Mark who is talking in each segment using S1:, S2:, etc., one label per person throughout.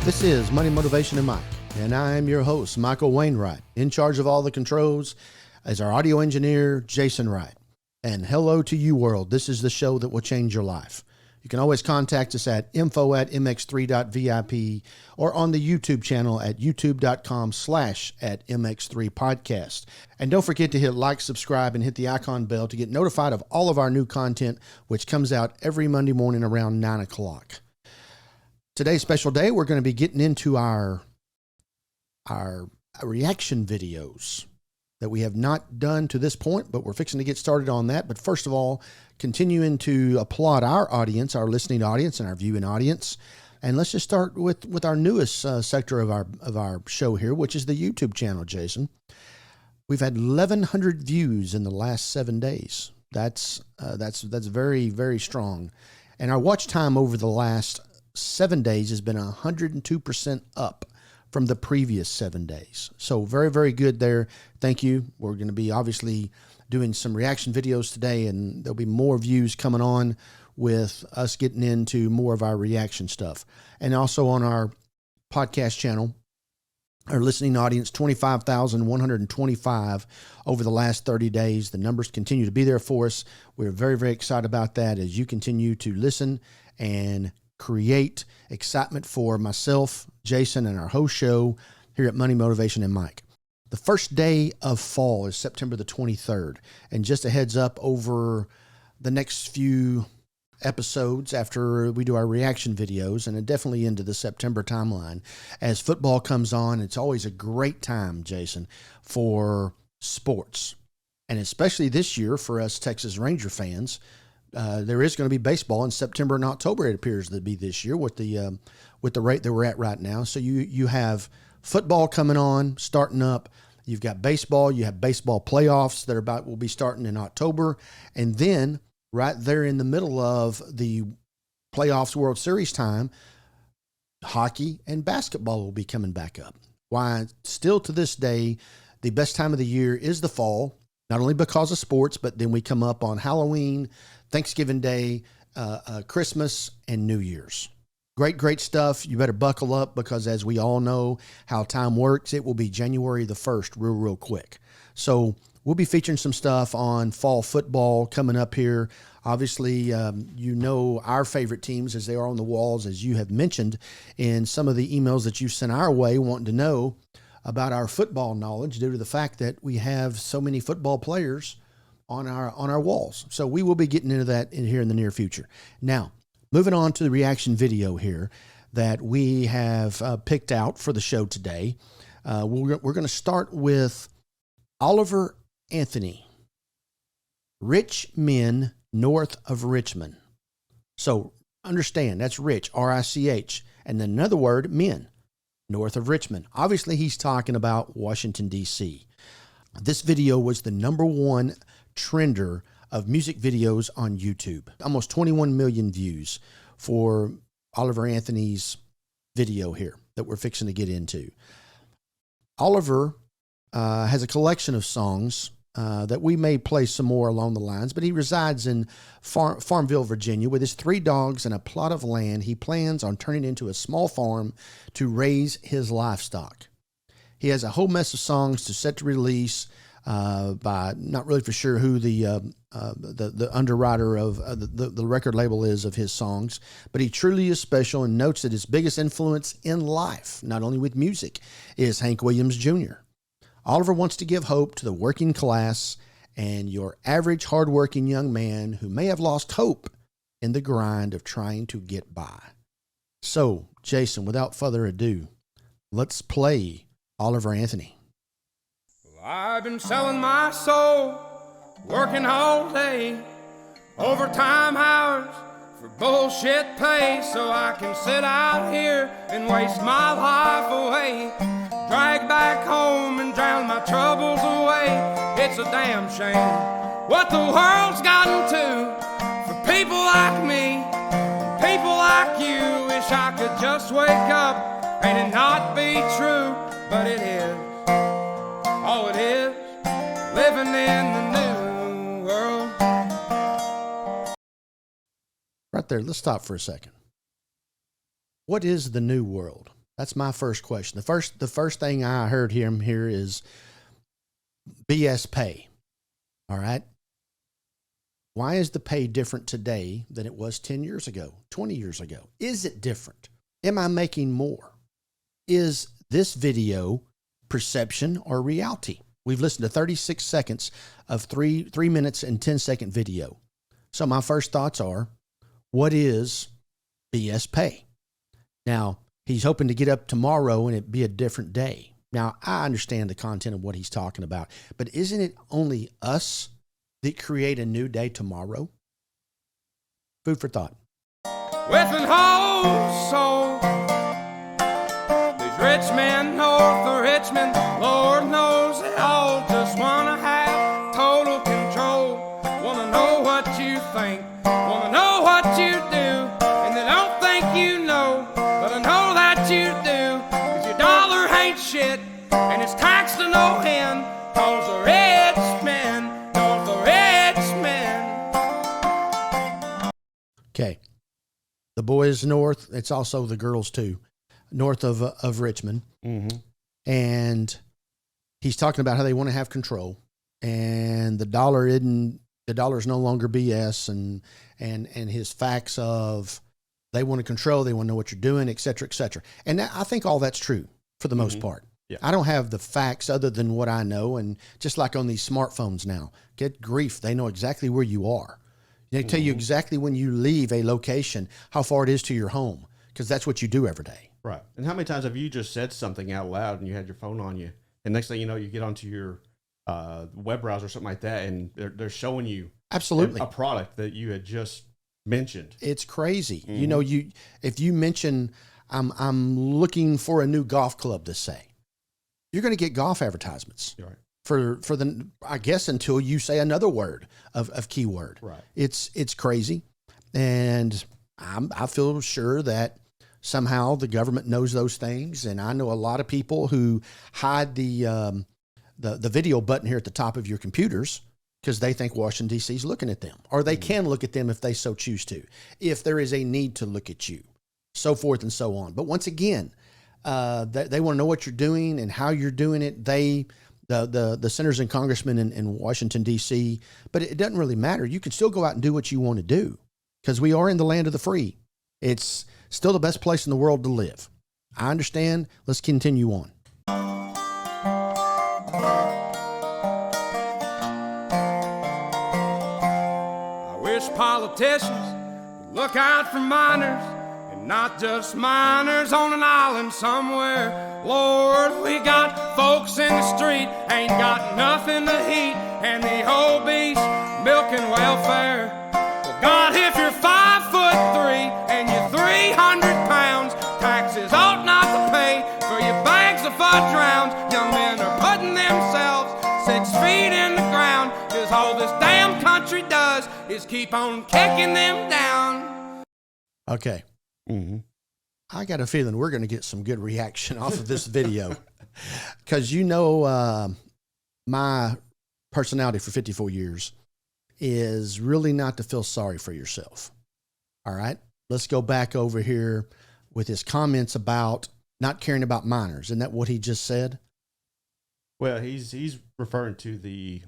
S1: This is Money, Motivation, and Mike, and I am your host, Michael Wainwright. In charge of all the controls is our audio engineer, Jason Wright. And hello to you, world. This is the show that will change your life. You can always contact us at info@mx3.vip or on the YouTube channel at youtube.com/@MX3 Podcast. And don't forget to hit like, subscribe, and hit the icon bell to get notified of all of our new content, which comes out every Monday morning around 9 o'clock. Today's special day, we're going to be getting into our reaction videos that we have not done to this point, but we're fixing to get started on that. But first of all, continuing to applaud our audience, our listening audience and our viewing audience. And let's just start with our newest sector of our show here, which is the YouTube channel, Jason. We've had 1,100 views in the last 7 days. That's very, very strong. And our watch time over the last 7 days has been 102% up from the previous 7 days. So very, very good there. Thank you. We're going to be obviously doing some reaction videos today, and there'll be more views coming on with us getting into more of our reaction stuff. And also on our podcast channel, our listening audience, 25,125 over the last 30 days. The numbers continue to be there for us. We're very, very excited about that as you continue to listen and create excitement for myself, Jason, and our host show here at Money, Motivation, and Mike. The first day of fall is September the 23rd. And just a heads up, over the next few episodes after we do our reaction videos, and definitely into the September timeline, as football comes on, it's always a great time, Jason, for sports. And especially this year for us Texas Ranger fans, there is going to be baseball in September and October, it appears to be this year with the rate that we're at right now. So you have football coming on, starting up. You've got baseball. You have baseball playoffs that will be starting in October. And then right there in the middle of the playoffs World Series time, hockey and basketball will be coming back up. Why, still to this day, the best time of the year is the fall, not only because of sports, but then we come up on Halloween, Thanksgiving Day, Christmas, and New Year's. Great stuff. You better buckle up because as we all know how time works, it will be January the 1st real quick. So we'll be featuring some stuff on fall football coming up here. Obviously, you know our favorite teams as they are on the walls, as you have mentioned in some of the emails that you sent our way, wanting to know about our football knowledge due to the fact that we have so many football players on our walls. So we will be getting into that here in the near future. Now, moving on to the reaction video that we have picked out for the show today. We're going to start with Oliver Anthony, Rich Men North of Richmond. So understand, that's rich, R-I-C-H, and then another word, men, north of Richmond. Obviously, he's talking about Washington, D.C. This video was the #1 trender of music videos on YouTube. Almost 21 million views for Oliver Anthony's video here that we're fixing to get into. Oliver has a collection of songs that we may play some more along the lines, but he resides in Farmville, Virginia, with his 3 dogs and a plot of land he plans on turning into a small farm to raise his livestock. He has a whole mess of songs to set to release by not really for sure who the underwriter of the record label is of his songs, but he truly is special and notes that his biggest influence in life, not only with music, is Hank Williams Jr. Oliver wants to give hope to the working class and your average hardworking young man who may have lost hope in the grind of trying to get by. So, Jason, without further ado, let's play Oliver Anthony.
S2: I've been selling my soul, working all day, overtime hours for bullshit pay, so I can sit out here and waste my life away, drag back home and drown my troubles away. It's a damn shame what the world's gotten to for people like me, people like you. Wish I could just wake up and it not be true, but it is. Oh, it is living in the new world.
S1: Right there, let's stop for a second. What is the new world? That's my first question. The first thing I heard him here is BS pay. All right. Why is the pay different today than it was 10 years ago, 20 years ago? Is it different? Am I making more? Is this video perception or reality? We've listened to 36 seconds of 3 minutes and 10-second video. So my first thoughts are, what is BS pay? Now, he's hoping to get up tomorrow and it be a different day. Now, I understand the content of what he's talking about, but isn't it only us that create a new day tomorrow? Food for thought.
S2: With an whole soul, these rich men north of Richmond, Lord knows they all just want to have total control. Want to know what you think, want to know what you do, and they don't think you know, but I know that you do, 'cause your dollar ain't shit, and it's taxed to no end, 'cause the rich men north of Richmond.
S1: Okay. The boys north, it's also the girls too, north of Richmond.
S3: Mm-hmm.
S1: And he's talking about how they want to have control, and the dollar is no longer BS, and his facts of they want to control, they want to know what you're doing, et cetera, et cetera. And I think all that's true for the most part.
S3: Yeah.
S1: I don't have the facts other than what I know. And just like on these smartphones now, get grief. They know exactly where you are. They tell you exactly when you leave a location, how far it is to your home, because that's what you do every day.
S3: Right. And how many times have you just said something out loud and you had your phone on you, and next thing you know, you get onto your web browser or something like that, and they're showing you
S1: Absolutely
S3: a product that you had just mentioned.
S1: It's crazy. You know, if you mention I'm looking for a new golf club to say, you're going to get golf advertisements.
S3: Right.
S1: For the, I guess, until you say another word of keyword.
S3: Right.
S1: It's crazy. And I feel sure that somehow the government knows those things. And I know a lot of people who hide the video button here at the top of your computers because they think Washington, D.C. is looking at them, or they can look at them if they so choose to, if there is a need to look at you, so forth and so on. But once again, they want to know what you're doing and how you're doing it. The senators and congressmen in Washington, D.C., but it doesn't really matter. You can still go out and do what you want to do because we are in the land of the free. It's still the best place in the world to live. I understand. Let's continue on.
S2: I wish politicians would look out for minors, and not just minors on an island somewhere. Lord, we got folks in the street, ain't got nothing to eat, and the obese milking welfare. Well, God, if you're 5'3" and you're 300 pounds, taxes ought not to pay for your bags of fudge rounds. Young men are putting themselves 6 feet in the ground, 'cause all this damn country does is keep on kicking them down.
S1: Okay.
S3: Mm-hmm.
S1: I got a feeling we're going to get some good reaction off of this video because my personality for 54 years is really not to feel sorry for yourself. All right, let's go back over here with his comments about not caring about minors. Isn't that what he just said?
S3: Well, he's referring to the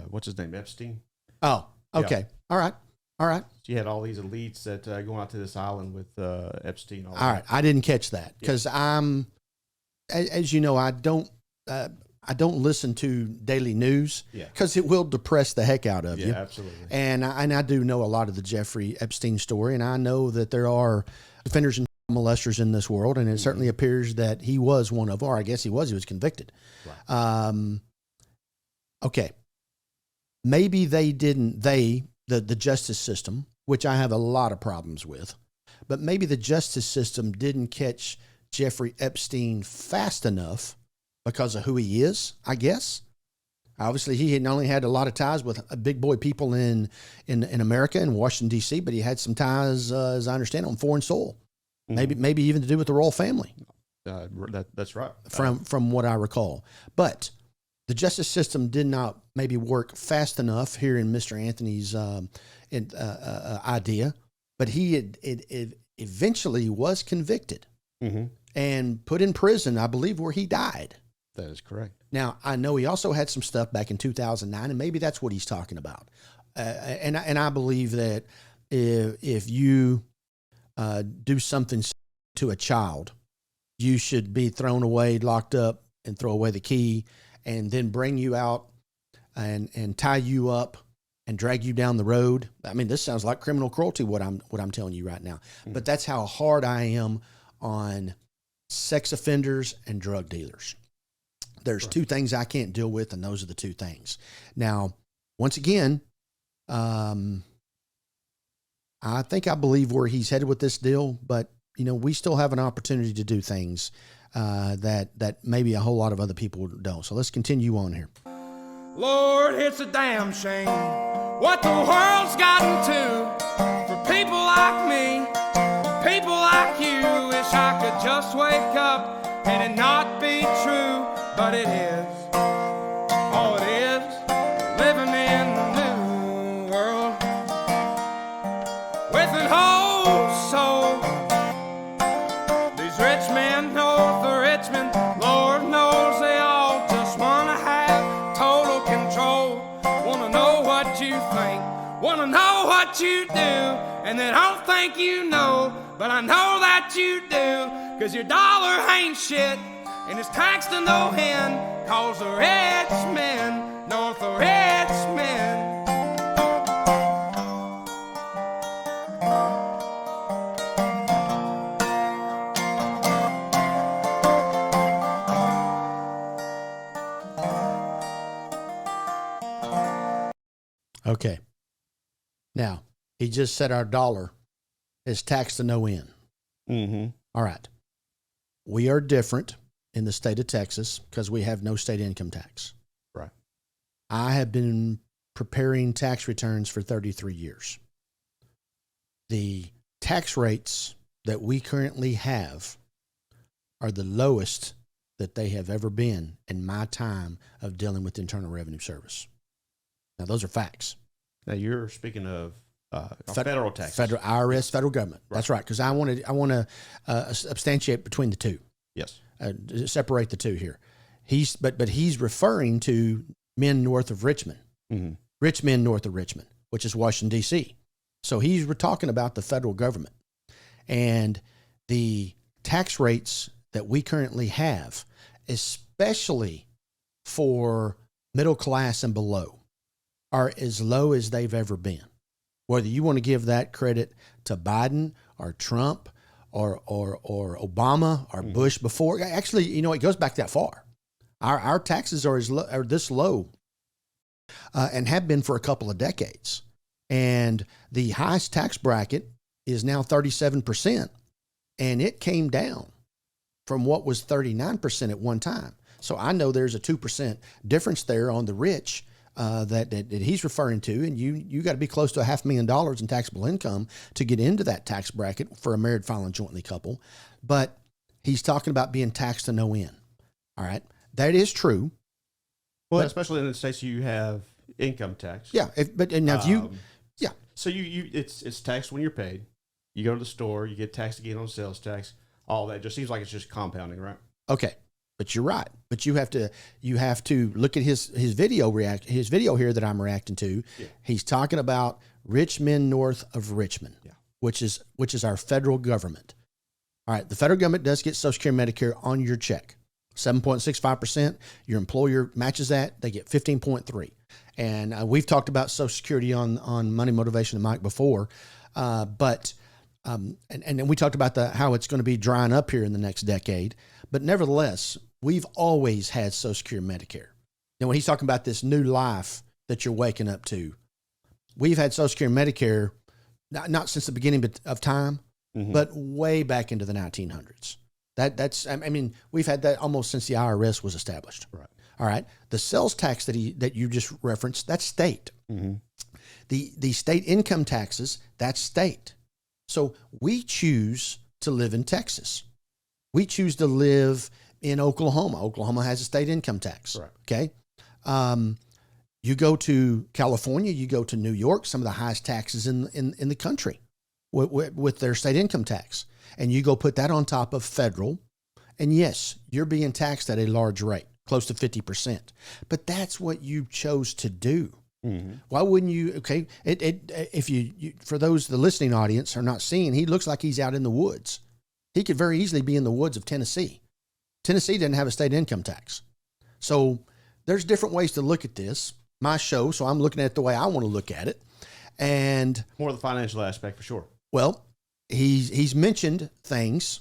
S3: what's his name, Epstein.
S1: Oh, okay. Yeah. All right.
S3: You had all these elites that going out to this island with Epstein.
S1: All right. I didn't catch that because as you know, I don't listen to daily news because it will depress the heck out of you.
S3: Yeah, absolutely.
S1: And I do know a lot of the Jeffrey Epstein story, and I know that there are offenders and molesters in this world, and it certainly appears that he was one of, or I guess he was convicted. Right. Okay. Maybe the justice system, which I have a lot of problems with, but maybe the justice system didn't catch Jeffrey Epstein fast enough because of who he is, I guess. Obviously, he had not only had a lot of ties with big boy people in America and Washington, D.C., but he had some ties, as I understand, on foreign soil. Maybe even to do with the royal family.
S3: That's right.
S1: From what I recall. But the justice system did not maybe work fast enough here in Mr. Anthony's idea, but he eventually was convicted.
S3: Mm-hmm.
S1: and put in prison, I believe, where he died.
S3: That is correct.
S1: Now, I know he also had some stuff back in 2009, and maybe that's what he's talking about. And I believe that if you do something to a child, you should be thrown away, locked up, and throw away the key, and then bring you out and tie you up and drag you down the road. I mean, this sounds like criminal cruelty, what I'm telling you right now. But that's how hard I am on sex offenders and drug dealers. There's two things I can't deal with, and those are the two things. Now, once again, I think I believe where he's headed with this deal, but we still have an opportunity to do things that maybe a whole lot of other people don't. So let's continue on here.
S2: Lord, it's a damn shame what the world's gotten to for people like me, people like you. Wish I could just wake up and it not be true, but it is. Oh, it is. Living in the new world with an whole soul. These rich men north of Richmond, Lord knows they all just want to have total control. Want to know what you think, want to know what you do, and they don't think you know, but I know that you do, 'cause your dollar ain't shit, and it's taxed to no end, 'cause the rich men north of Richmond.
S1: Okay. Now, he just said our dollar is taxed to no end.
S3: Mm-hmm.
S1: All right. We are different in the state of Texas because we have no state income tax.
S3: Right.
S1: I have been preparing tax returns for 33 years. The tax rates that we currently have are the lowest that they have ever been in my time of dealing with the Internal Revenue Service. Now, those are facts.
S3: Now, you're speaking of federal taxes.
S1: Federal IRS, federal government. Right. That's right, because I want to substantiate between the two.
S3: Yes.
S1: Separate the two here. He's referring to Men North of Richmond, rich men north of Richmond, which is Washington, D.C. So we're talking about the federal government. And the tax rates that we currently have, especially for middle class and below, are as low as they've ever been. Whether you want to give that credit to Biden or Trump or Obama or Bush before, actually, it goes back that far. Our taxes are this low and have been for a couple of decades. And the highest tax bracket is now 37%, and it came down from what was 39% at one time. So I know there's a 2% difference there on the rich that he's referring to, and you got to be close to $500,000 in taxable income to get into that tax bracket for a married filing jointly couple. But he's talking about being taxed to no end. All right, that is true.
S3: Well, especially in the states you have income tax.
S1: Yeah,
S3: So it's taxed when you're paid. You go to the store, you get taxed again on sales tax. All that just seems like it's just compounding, right?
S1: Okay. But you're right. But you have to look at his video here that I'm reacting to. Yeah. He's talking about rich men north of Richmond, which is our federal government. All right, the federal government does get Social Security, Medicare on your check, 7.65%. Your employer matches that; they get 15.3%. And we've talked about Social Security on Money Motivation and Mike before, but then we talked about how it's going to be drying up here in the next decade. But nevertheless, we've always had Social Security and Medicare. And when he's talking about this new life that you're waking up to, we've had Social Security and Medicare not since the beginning of time, but way back into the 1900s. We've had that almost since the IRS was established.
S3: Right.
S1: All right. The sales tax that you just referenced, that's state. The state income taxes, that's state. So we choose to live in Texas. We choose to live in Oklahoma. Oklahoma has a state income tax.
S3: Right.
S1: Okay. You go to California, you go to New York, some of the highest taxes in the country with their state income tax. And you go put that on top of federal And yes, you're being taxed at a large rate, close to 50%. But that's what you chose to do. Mm-hmm. Why wouldn't you? Okay, if you for those the listening audience are not seeing, he looks like he's out in the woods. He could very easily be in the woods of Tennessee. Tennessee doesn't have a state income tax. So there's different ways to look at this. My show, so I'm looking at it the way I want to look at it. And
S3: more of the financial aspect for sure.
S1: Well, he's mentioned things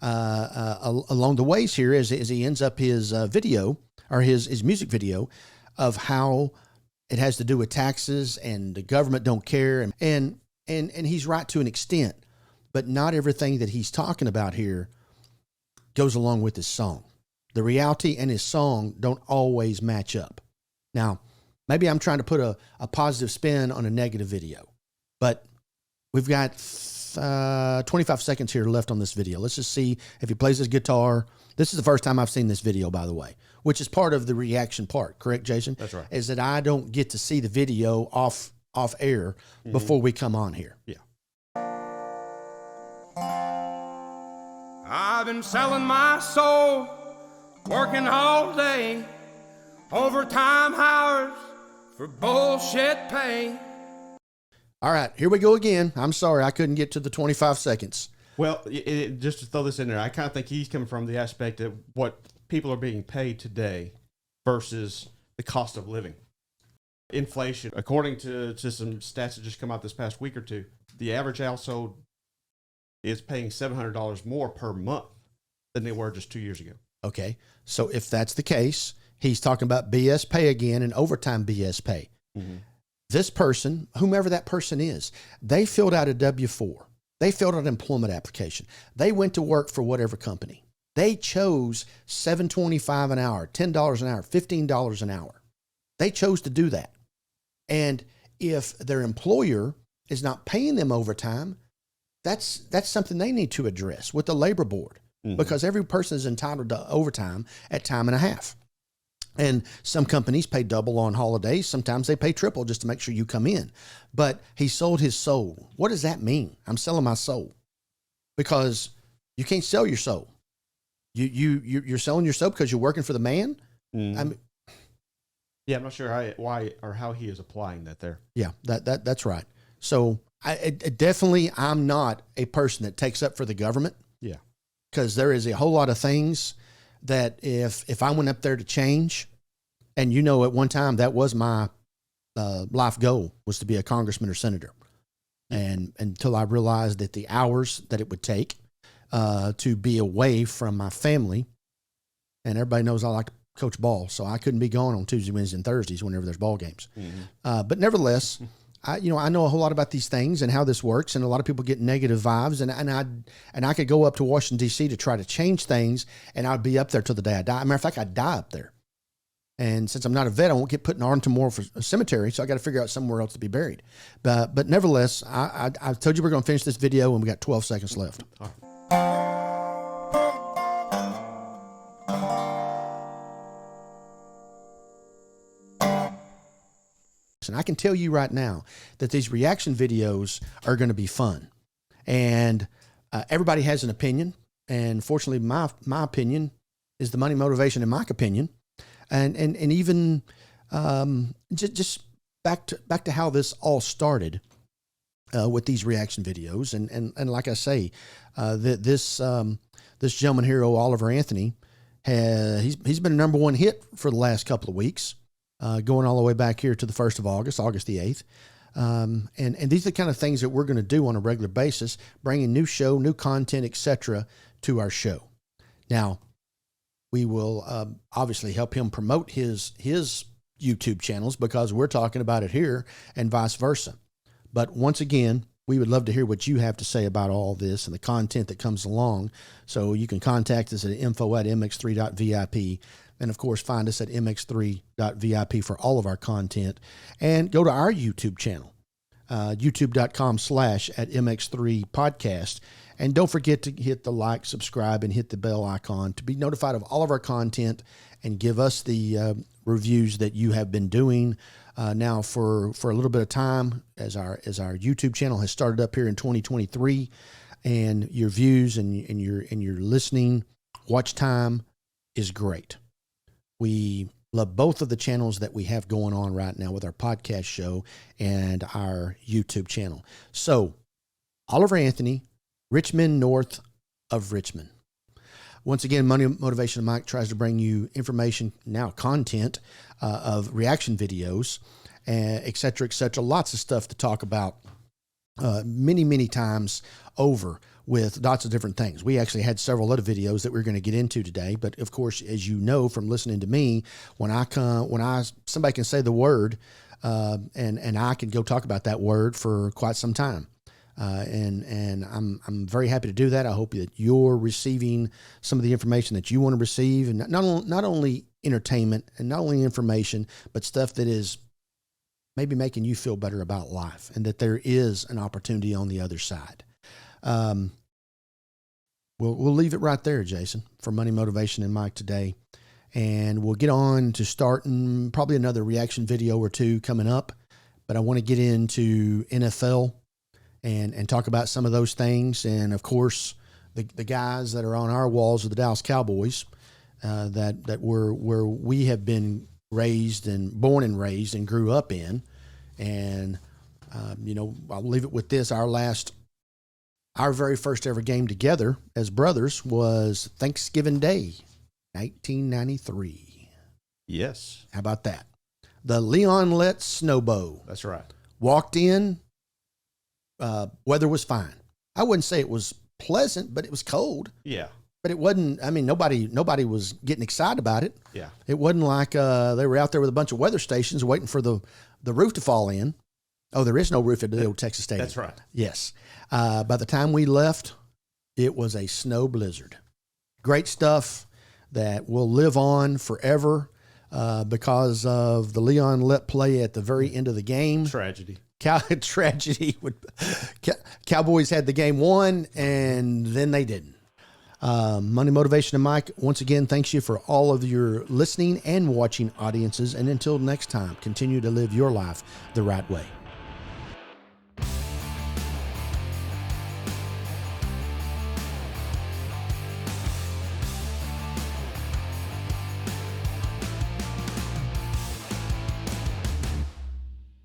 S1: along the ways here as he ends up his video or his music video of how it has to do with taxes and the government don't care. And he's right to an extent, but not everything that he's talking about here goes along with his song. The reality and his song don't always match up. Now, maybe I'm trying to put a positive spin on a negative video, but we've got 25 seconds here left on this video. Let's just see if he plays his guitar. This is the first time I've seen this video, by the way, which is part of the reaction part. Correct, Jason?
S3: That's right.
S1: Is that I don't get to see the video off air before we come on here.
S3: Yeah.
S2: I've been selling my soul, working all day, overtime hours for bullshit pay.
S1: All right, here we go again. I'm sorry, I couldn't get to the 25 seconds.
S3: Well, just to throw this in there, I kind of think he's coming from the aspect of what people are being paid today versus the cost of living. Inflation, according to some stats that just come out this past week or two, the average household is paying $700 more per month than they were just 2 years ago.
S1: Okay, so if that's the case, he's talking about BS pay again and overtime BS pay. Mm-hmm. This person, whomever that person is, they filled out a W-4. They filled out an employment application. They went to work for whatever company. They chose $7.25 an hour, $10 an hour, $15 an hour. They chose to do that. And if their employer is not paying them overtime, that's something they need to address with the labor board, because every person is entitled to overtime at time and a half. And some companies pay double on holidays. Sometimes they pay triple just to make sure you come in. But he sold his soul. What does that mean? I'm selling my soul. Because you can't sell your soul. You're selling your soul because you're working for the man?
S3: Mm-hmm. I mean, yeah, I'm not sure why or how he is applying that there.
S1: Yeah, that's right. So I'm not a person that takes up for the government.
S3: Yeah.
S1: Because there is a whole lot of things that if I went up there to change, and at one time that was my life goal, was to be a congressman or senator. And until I realized that the hours that it would take to be away from my family, and everybody knows I like to coach ball, so I couldn't be gone on Tuesday, Wednesday, and Thursdays whenever there's ball games. Mm-hmm. But nevertheless, I know a whole lot about these things and how this works, and a lot of people get negative vibes, and I could go up to Washington, D.C. to try to change things, and I'd be up there till the day I die. As a matter of fact, I'd die up there. And since I'm not a vet, I won't get put in Arlington Memorial Cemetery, so I got to figure out somewhere else to be buried. But nevertheless, I told you we're going to finish this video, and we got 12 seconds left. All right. And I can tell you right now that these reaction videos are going to be fun, and everybody has an opinion. And fortunately, my opinion is the money motivation in my opinion, and even just back to how this all started with these reaction videos. And like I say, this gentleman here, Oliver Anthony, he's been a number one hit for the last couple of weeks. Going all the way back here to the 1st of August the 8th. And these are the kind of things that we're going to do on a regular basis, bringing new show, new content, etc. to our show. Now, we will obviously help him promote his YouTube channels because we're talking about it here and vice versa. But once again, we would love to hear what you have to say about all this and the content that comes along. So you can contact us at info@mx3.vip. And, of course, find us at mx3.vip for all of our content. And go to our YouTube channel, youtube.com/@mx3 Podcast. And don't forget to hit the like, subscribe, and hit the bell icon to be notified of all of our content and give us the reviews that you have been doing now for a little bit of time as our YouTube channel has started up here in 2023. And your views and your listening Watch time is great. We love both of the channels that we have going on right now with our podcast show and our YouTube channel. So, Oliver Anthony, Men North of Richmond. Once again, Money Motivation Mike tries to bring you information, now content of reaction videos, et cetera, et cetera. Lots of stuff to talk about many times over with lots of different things. We actually had several other videos that we're going to get into today. But of course, as you know from listening to me, somebody can say the word, and I can go talk about that word for quite some time. And I'm very happy to do that. I hope that you're receiving some of the information that you want to receive, and not only entertainment and not only information, but stuff that is maybe making you feel better about life, and that there is an opportunity on the other side. We'll leave it right there, Jason, for Money, Motivation, and Mike today. And we'll get on to starting probably another reaction video or two coming up. But I want to get into NFL and talk about some of those things. And, of course, the guys that are on our walls of the Dallas Cowboys that were where we have been raised and born and raised and grew up in. And, I'll leave it with this. Our very first ever game together as brothers was Thanksgiving Day, 1993.
S3: Yes.
S1: How about that? The Leon Lett Snowbow.
S3: That's right.
S1: Walked in. Weather was fine. I wouldn't say it was pleasant, but it was cold.
S3: Yeah.
S1: But it wasn't, nobody was getting excited about it.
S3: Yeah.
S1: It wasn't like they were out there with a bunch of weather stations waiting for the roof to fall in. Oh, there is no roof at the old Texas Stadium.
S3: That's right.
S1: Yes. By the time we left, it was a snow blizzard. Great stuff that will live on forever because of the Leon Lett play at the very end of the game.
S3: Tragedy.
S1: Tragedy. Cowboys had the game won, and then they didn't. Money, Motivation, and Mike, once again, thanks you for all of your listening and watching audiences. And until next time, continue to live your life the right way.